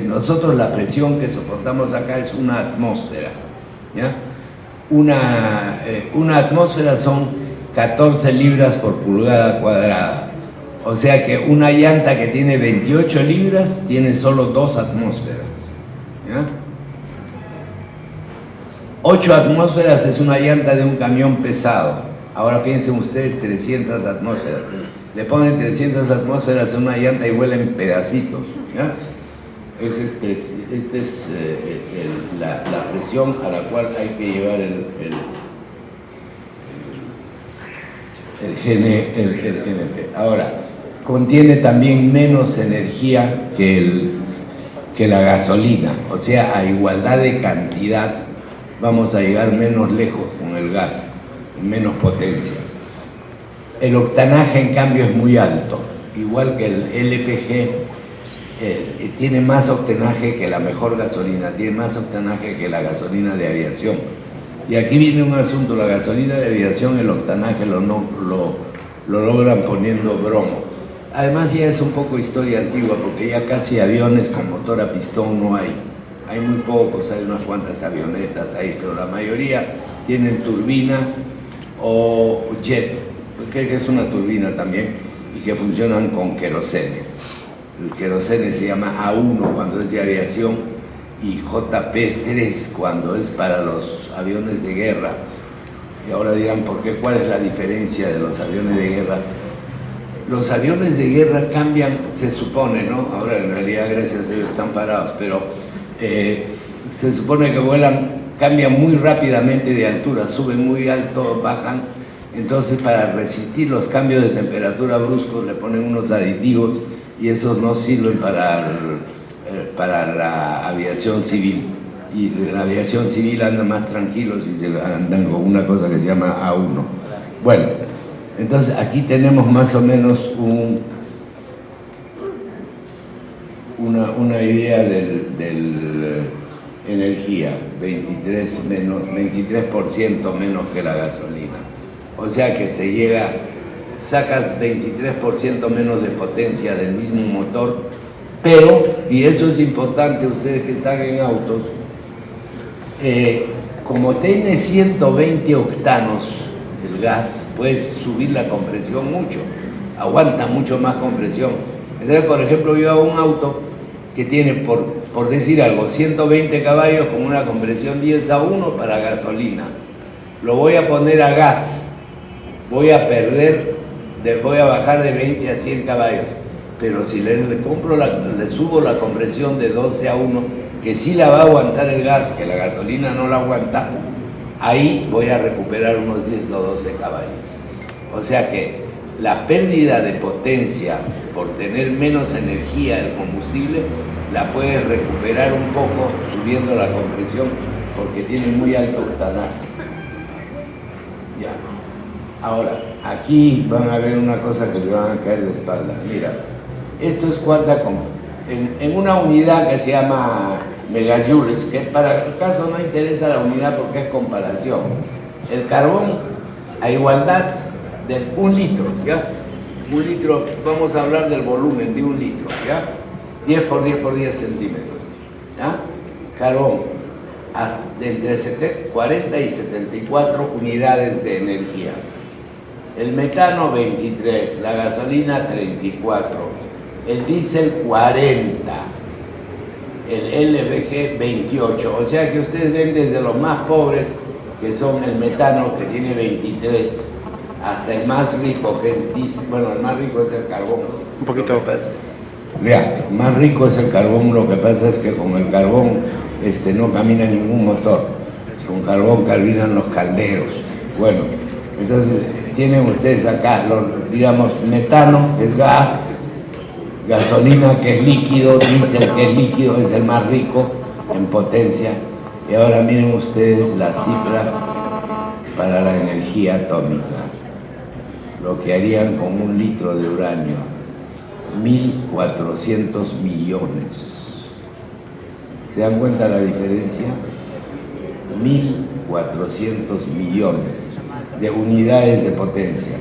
Nosotros la presión que soportamos acá es una atmósfera, ¿ya? Una atmósfera son 14 libras por pulgada cuadrada. O sea que una llanta que tiene 28 libras tiene solo 2 atmósferas, ¿ya? 8 atmósferas es una llanta de un camión pesado. Ahora piensen ustedes 300 atmósferas. Le ponen 300 atmósferas a una llanta y huelen pedacitos, ¿ya? Esta es la presión a la cual hay que llevar el GNT. Ahora, contiene también menos energía que la gasolina, o sea, a igualdad de cantidad vamos a llegar menos lejos con el gas, menos potencia. El octanaje, en cambio, es muy alto, igual que el LPG. Tiene más octanaje que la mejor gasolina, tiene más octanaje que la gasolina de aviación. Y aquí viene un asunto: la gasolina de aviación, el octanaje lo logran poniendo bromo. Además ya es un poco historia antigua, porque ya casi aviones con motor a pistón no hay. Hay muy pocos, hay unas cuantas avionetas ahí, pero la mayoría tienen turbina o jet, que es una turbina también, y que funcionan con querosene. El querosene se llama A1 cuando es de aviación y JP3 cuando es para los aviones de guerra. Y ahora dirán, ¿por qué? ¿Cuál es la diferencia de los aviones de guerra? Los aviones de guerra cambian, se supone, ¿no? Ahora en realidad, gracias a Dios, están parados, pero se supone que cambian muy rápidamente de altura, suben muy alto, bajan. Entonces, para resistir los cambios de temperatura bruscos, le ponen unos aditivos y esos no sirven para la aviación civil. Y la aviación civil anda más tranquilos y se andan con una cosa que se llama A1. Bueno, entonces aquí tenemos más o menos una idea del energía, 23% menos que la gasolina. O sea que sacas 23% menos de potencia del mismo motor, pero, y eso es importante, ustedes que están en autos, como tiene 120 octanos el gas, puedes subir la compresión mucho, aguanta mucho más compresión. Entonces, por ejemplo, yo hago un auto que tiene, por decir algo, 120 caballos con una compresión 10:1 para gasolina. Lo voy a poner a gas, voy a bajar de 20 a 100 caballos, pero si le subo la compresión de 12:1, que sí la va a aguantar el gas, que la gasolina no la aguanta, ahí voy a recuperar unos 10 o 12 caballos. O sea que la pérdida de potencia por tener menos energía del combustible la puedes recuperar un poco subiendo la compresión, porque tiene muy alto octanaje. Ya. Ahora, aquí van a ver una cosa que le van a caer de espalda. Mira, esto es cuánta en una unidad que se llama megajoules, que para el caso no interesa la unidad porque es comparación. El carbón, a igualdad de 1 litro, ¿ya? 1 litro, vamos a hablar del volumen de 1 litro, ¿ya? 10 por 10 por 10 centímetros, ¿ya? Carbón, de entre 40 y 74 unidades de energía. El metano 23, la gasolina 34, el diésel 40, el LPG 28, o sea que ustedes ven desde los más pobres, que son el metano, que tiene 23, hasta el más rico, que es diésel. Bueno, el más rico es el carbón. Un poquito. Vea, más rico es el carbón, lo que pasa es que con el carbón no camina ningún motor, con carbón caminan los calderos. Bueno, entonces tienen ustedes acá, digamos, metano, que es gas, gasolina, que es líquido, diésel, que es líquido, es el más rico en potencia. Y ahora miren ustedes la cifra para la energía atómica, lo que harían con 1 litro de uranio, 1000 1.400 millones. ¿Se dan cuenta la diferencia? 1.400 millones de unidades de potencia.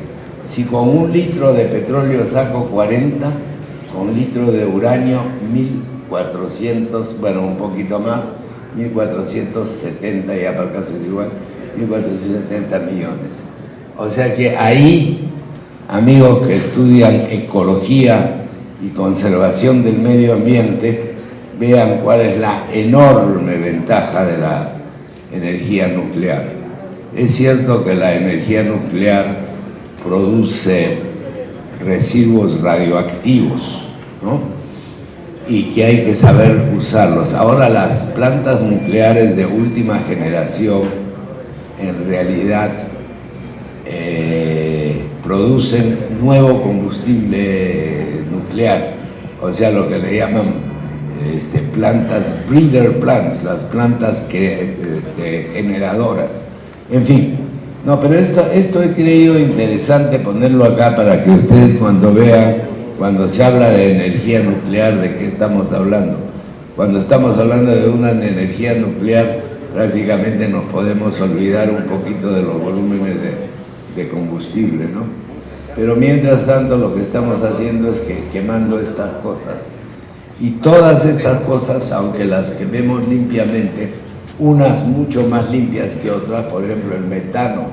Si con 1 litro de petróleo saco 40, con 1 litro de uranio 1.400, bueno, un poquito más, 1.470, ya para el caso es igual, 1.470 millones. O sea que ahí, amigos que estudian ecología y conservación del medio ambiente, vean cuál es la enorme ventaja de la energía nuclear. Es cierto que la energía nuclear produce residuos radioactivos, ¿no? Y que hay que saber usarlos. Ahora las plantas nucleares de última generación en realidad producen nuevo combustible nuclear, o sea, lo que le llaman plantas, breeder plants, las plantas generadoras. En fin, no, pero esto he creído interesante ponerlo acá para que ustedes cuando vean, cuando se habla de energía nuclear, ¿de qué estamos hablando? Cuando estamos hablando de una energía nuclear, prácticamente nos podemos olvidar un poquito de los volúmenes de combustible, ¿no? Pero mientras tanto lo que estamos haciendo es que quemando estas cosas. Y todas estas cosas, aunque las quememos limpiamente, unas mucho más limpias que otras, por ejemplo el metano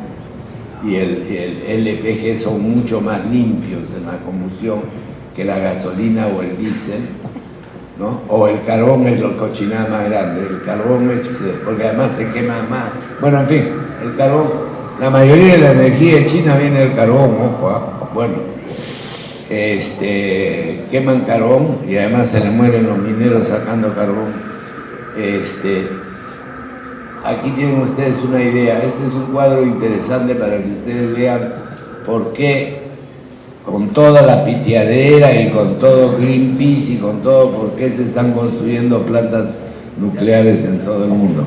y el LPG son mucho más limpios en la combustión que la gasolina o el diésel, ¿no? O el carbón es la cochinada más grande, el carbón es, porque además se quema más. Bueno, en fin, el carbón, la mayoría de la energía de China viene del carbón, ojo, bueno, queman carbón y además se le mueren los mineros sacando carbón. Aquí tienen ustedes una idea, este es un cuadro interesante para que ustedes vean por qué con toda la pitiadera y con todo Greenpeace y con todo, por qué se están construyendo plantas nucleares en todo el mundo.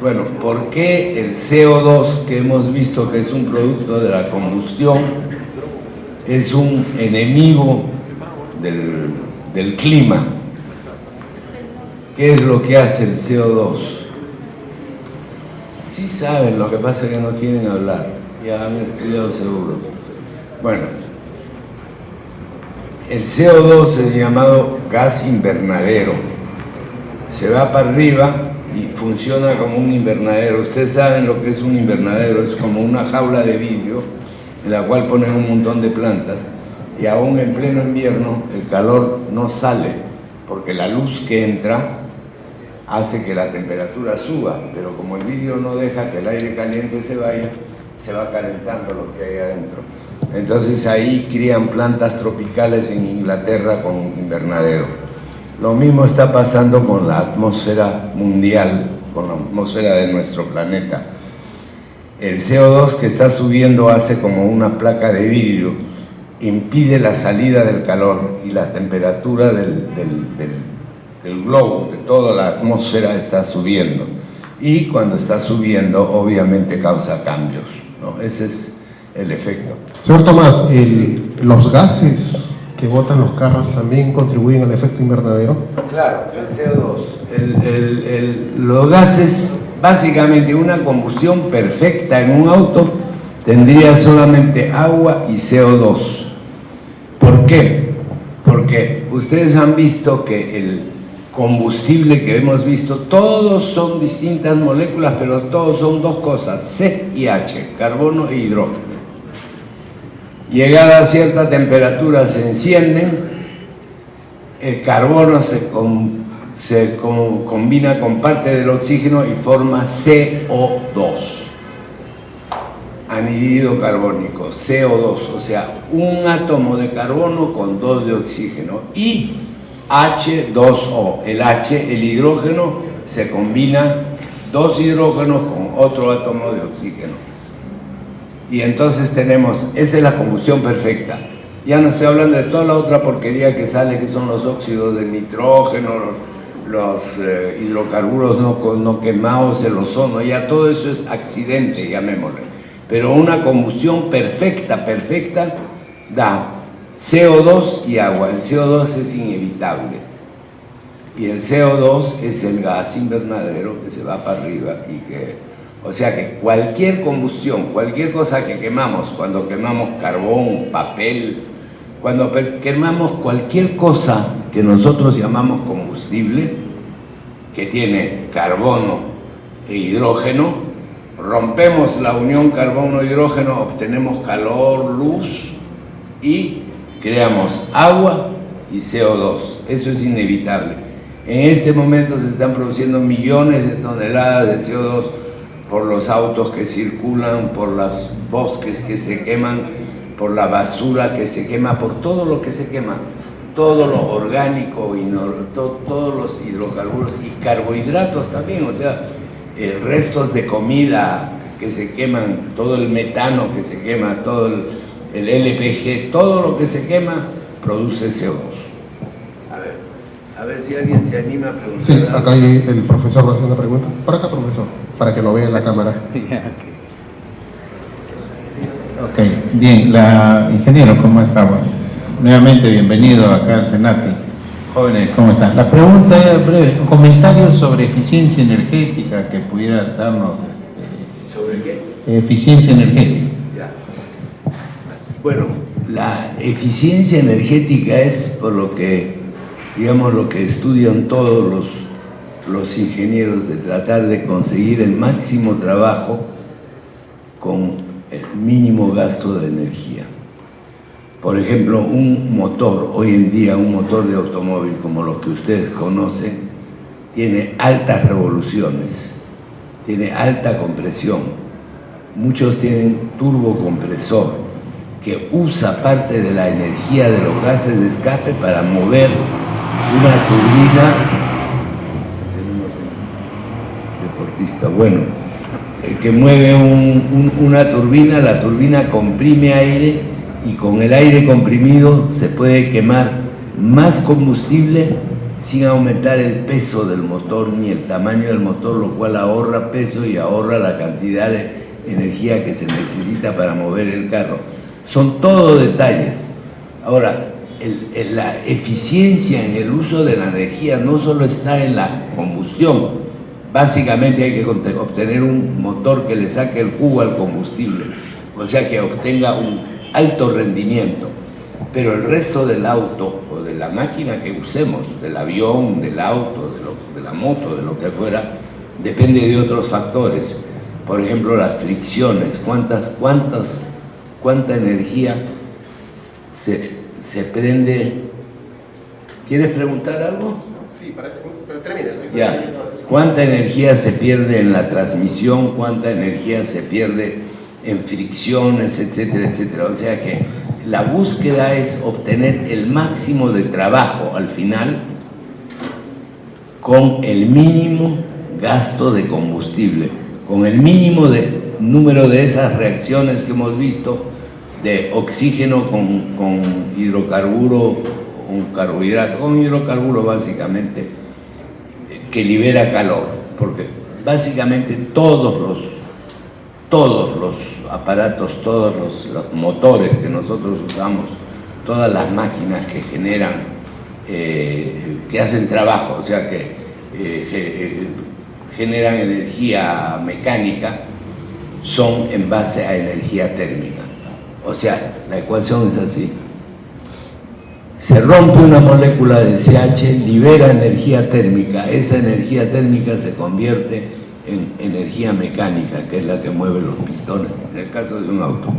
Bueno, ¿por qué el CO2, que hemos visto que es un producto de la combustión, es un enemigo del clima? ¿Qué es lo que hace el CO2? Sí saben, lo que pasa es que no quieren hablar, ya han estudiado seguro. Bueno, el CO2 es llamado gas invernadero, se va para arriba y funciona como un invernadero. Ustedes saben lo que es un invernadero, es como una jaula de vidrio en la cual ponen un montón de plantas y aún en pleno invierno el calor no sale porque la luz que entra hace que la temperatura suba, pero como el vidrio no deja que el aire caliente se vaya, se va calentando lo que hay adentro. Entonces ahí crían plantas tropicales en Inglaterra con invernadero. Lo mismo está pasando con la atmósfera mundial, con la atmósfera de nuestro planeta. El CO2 que está subiendo hace como una placa de vidrio, impide la salida del calor y la temperatura del globo, de toda la atmósfera está subiendo. Y cuando está subiendo, obviamente causa cambios, ¿no? Ese es el efecto. Señor Tomás, ¿los gases que botan los carros también contribuyen al efecto invernadero? Claro, el CO2. Los gases, básicamente una combustión perfecta en un auto tendría solamente agua y CO2. ¿Por qué? Porque ustedes han visto que el combustible que hemos visto, todos son distintas moléculas, pero todos son dos cosas, C y H, carbono e hidrógeno. Llegada a cierta temperatura se encienden, el carbono se combina con parte del oxígeno y forma CO2, anhídrido carbónico, CO2, o sea, un átomo de carbono con 2 de oxígeno, y H2O, el H, el hidrógeno, se combina 2 hidrógenos con otro átomo de oxígeno. Y entonces tenemos, esa es la combustión perfecta. Ya no estoy hablando de toda la otra porquería que sale, que son los óxidos de nitrógeno, los hidrocarburos no quemados, el ozono, ya todo eso es accidente, llamémosle. Pero una combustión perfecta, da CO2 y agua. El CO2 es inevitable. Y el CO2 es el gas invernadero que se va para arriba y que, o sea que cualquier combustión, cualquier cosa que quemamos, cuando quemamos carbón, papel, cuando quemamos cualquier cosa que nosotros llamamos combustible, que tiene carbono e hidrógeno, rompemos la unión carbono-hidrógeno, obtenemos calor, luz y creamos agua y CO2. Eso es inevitable. En este momento se están produciendo millones de toneladas de CO2 por los autos que circulan, por los bosques que se queman, por la basura que se quema, por todo lo que se quema, todo lo orgánico, todos los hidrocarburos y carbohidratos también, o sea, restos de comida que se queman, todo el metano que se quema, todo el LPG, todo lo que se quema produce CO2. A ver si alguien se anima a preguntar. Sí, acá hay el profesor haciendo una pregunta. Por acá, profesor, para que lo vea en la cámara. Ok, bien, ingeniero, ¿cómo está? Bueno, nuevamente bienvenido acá al Senati. Jóvenes, ¿cómo están? La pregunta es breve, un comentario sobre eficiencia energética que pudiera darnos. ¿Sobre qué? Eficiencia energética. Ya. Bueno, la eficiencia energética es por lo que, digamos, lo que estudian todos los ingenieros, de tratar de conseguir el máximo trabajo con el mínimo gasto de energía. Por ejemplo, un motor, hoy en día un motor de automóvil como los que ustedes conocen, tiene altas revoluciones, tiene alta compresión, muchos tienen turbocompresor, que usa parte de la energía de los gases de escape para mover una turbina. Deportista, bueno, que mueve una turbina, la turbina comprime aire y con el aire comprimido se puede quemar más combustible sin aumentar el peso del motor ni el tamaño del motor, lo cual ahorra peso y ahorra la cantidad de energía que se necesita para mover el carro. Son todo detalles. Ahora, la eficiencia en el uso de la energía no solo está en la combustión. Básicamente hay que obtener un motor que le saque el jugo al combustible, o sea que obtenga un alto rendimiento. Pero el resto del auto o de la máquina que usemos, del avión, del auto, de la moto, de lo que fuera, depende de otros factores. Por ejemplo, las fricciones, cuánta energía se prende. ¿Quieres preguntar algo? Sí, para eso, termina. Ya. ¿Cuánta energía se pierde en la transmisión? ¿Cuánta energía se pierde en fricciones, etcétera, etcétera? O sea que la búsqueda es obtener el máximo de trabajo al final con el mínimo gasto de combustible, con el mínimo número de esas reacciones que hemos visto de oxígeno con hidrocarburo, con carbohidrato, con hidrocarburo básicamente, que libera calor, porque básicamente todos los aparatos, todos los motores que nosotros usamos, todas las máquinas que generan, que hacen trabajo, o sea que generan energía mecánica, son en base a energía térmica. O sea, la ecuación es así. Se rompe una molécula de CH, libera energía térmica, esa energía térmica se convierte en energía mecánica, que es la que mueve los pistones, en el caso de un auto.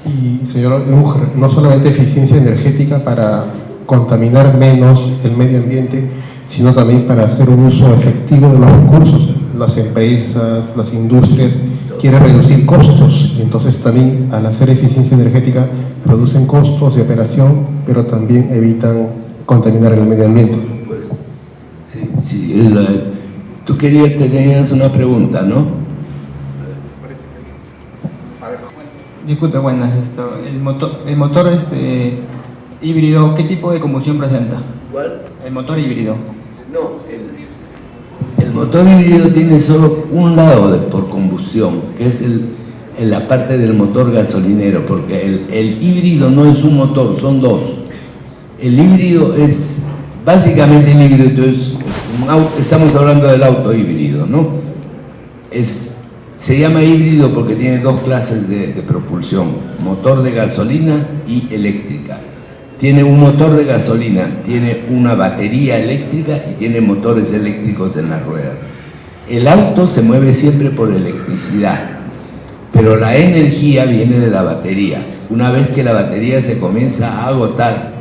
Y señor Unger, no solamente eficiencia energética para contaminar menos el medio ambiente, sino también para hacer un uso efectivo de los recursos. Las empresas, las industrias quieren reducir costos y entonces también al hacer eficiencia energética reducen costos de operación, pero también evitan contaminar el medio ambiente. Pues, sí, tú tenías una pregunta, ¿no? Disculpe, buenas. El motor híbrido, ¿qué tipo de combustión presenta? ¿Cuál? El motor híbrido. No, el motor híbrido tiene solo un lado por combustión, que es en la parte del motor gasolinero, porque el híbrido no es un motor, son dos. El híbrido es, básicamente el híbrido es un auto, estamos hablando del auto híbrido, ¿no? Se llama híbrido porque tiene dos clases de propulsión, motor de gasolina y eléctrica. Tiene un motor de gasolina, tiene una batería eléctrica y tiene motores eléctricos en las ruedas. El auto se mueve siempre por electricidad, pero la energía viene de la batería. Una vez que la batería se comienza a agotar,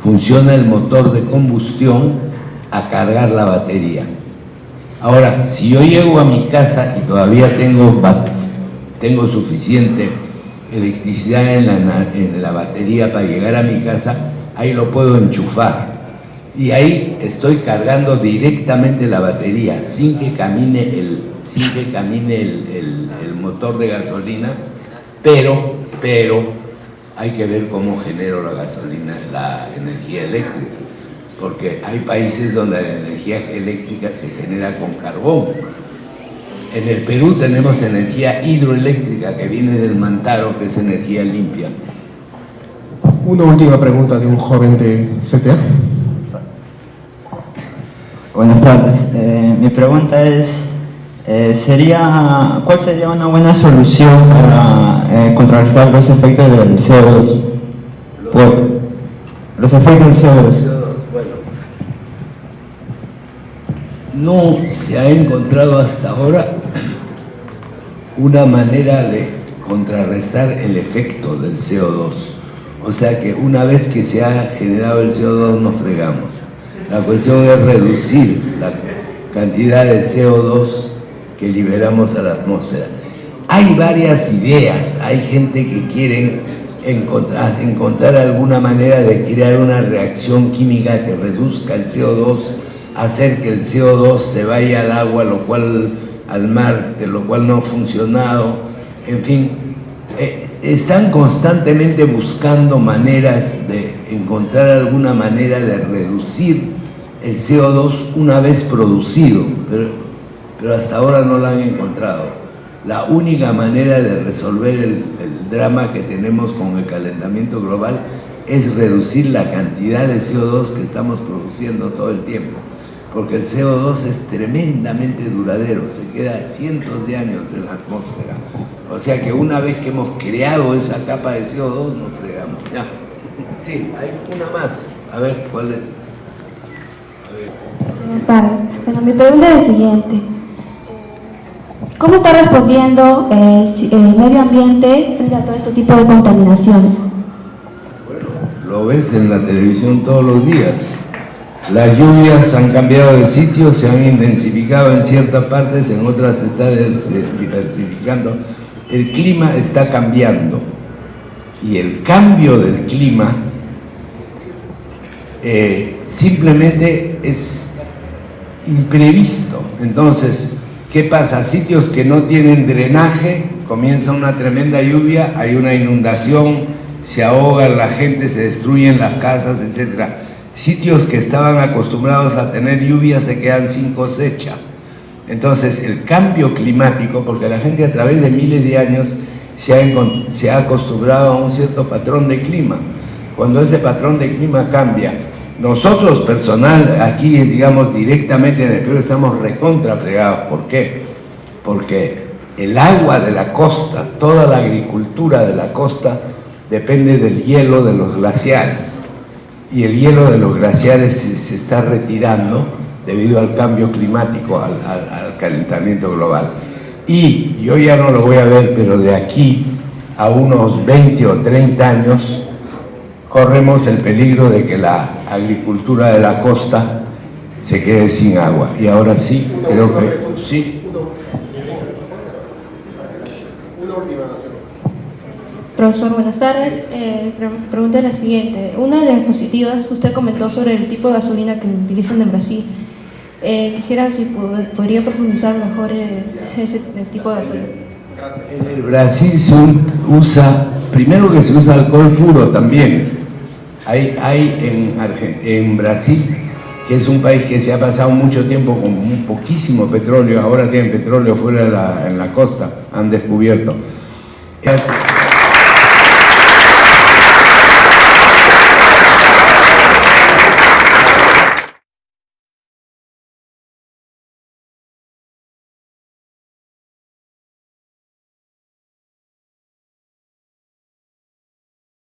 funciona el motor de combustión a cargar la batería. Ahora, si yo llego a mi casa y todavía tengo suficiente electricidad en la batería para llegar a mi casa, ahí lo puedo enchufar. Y ahí estoy cargando directamente la batería, sin que camine el motor de gasolina, pero hay que ver cómo genero la gasolina, la energía eléctrica, porque hay países donde la energía eléctrica se genera con carbón. En el Perú tenemos energía hidroeléctrica que viene del Mantaro, que es energía limpia. Una última pregunta de un joven de CTA. Buenas tardes. Mi pregunta es, ¿cuál sería una buena solución para contrarrestar los efectos del CO2? Los efectos del CO2. Bueno, no se ha encontrado hasta ahora una manera de contrarrestar el efecto del CO2. O sea que una vez que se ha generado el CO2 nos fregamos. La cuestión es reducir la cantidad de CO2 que liberamos a la atmósfera. Hay varias ideas, hay gente que quiere encontrar alguna manera de crear una reacción química que reduzca el CO2, hacer que el CO2 se vaya al agua, al mar, de lo cual no ha funcionado. En fin, están constantemente buscando maneras de encontrar alguna manera de reducir el CO2 una vez producido, pero hasta ahora no la han encontrado. La única manera de resolver el drama que tenemos con el calentamiento global es reducir la cantidad de CO2 que estamos produciendo todo el tiempo, porque el CO2 es tremendamente duradero, se queda cientos de años en la atmósfera. O sea que una vez que hemos creado esa capa de CO2, nos fregamos. Ya. Sí, hay una más. A ver, ¿cuál es? Buenas tardes. Bueno, mi pregunta es la siguiente. ¿Cómo está respondiendo el medio ambiente frente a todo este tipo de contaminaciones? Bueno, lo ves en la televisión todos los días. Las lluvias han cambiado de sitio, se han intensificado en ciertas partes, en otras se está diversificando. El clima está cambiando y el cambio del clima simplemente es imprevisto. Entonces, ¿qué pasa? Sitios que no tienen drenaje, comienza una tremenda lluvia, hay una inundación, se ahoga la gente, se destruyen las casas, etc. Sitios que estaban acostumbrados a tener lluvia se quedan sin cosecha. Entonces, el cambio climático, porque la gente a través de miles de años se ha acostumbrado a un cierto patrón de clima. Cuando ese patrón de clima cambia, nosotros personal, aquí digamos directamente en el Perú, estamos recontra fregados. ¿Por qué? Porque el agua de la costa, toda la agricultura de la costa, depende del hielo de los glaciares. Y el hielo de los glaciares se está retirando debido al cambio climático, al calentamiento global. Y yo ya no lo voy a ver, pero de aquí a unos 20 o 30 años corremos el peligro de que la agricultura de la costa se quede sin agua. Y ahora sí, creo que sí. Profesor, buenas tardes. Pregunta es la siguiente. Una de las diapositivas usted comentó sobre el tipo de gasolina que utilizan en Brasil. Quisiera si podría profundizar mejor ese tipo de gasolina. En el Brasil se usa, primero que se usa alcohol puro también. Hay en Brasil, que es un país que se ha pasado mucho tiempo con un poquísimo petróleo, ahora tienen petróleo fuera en la costa, han descubierto. Gracias.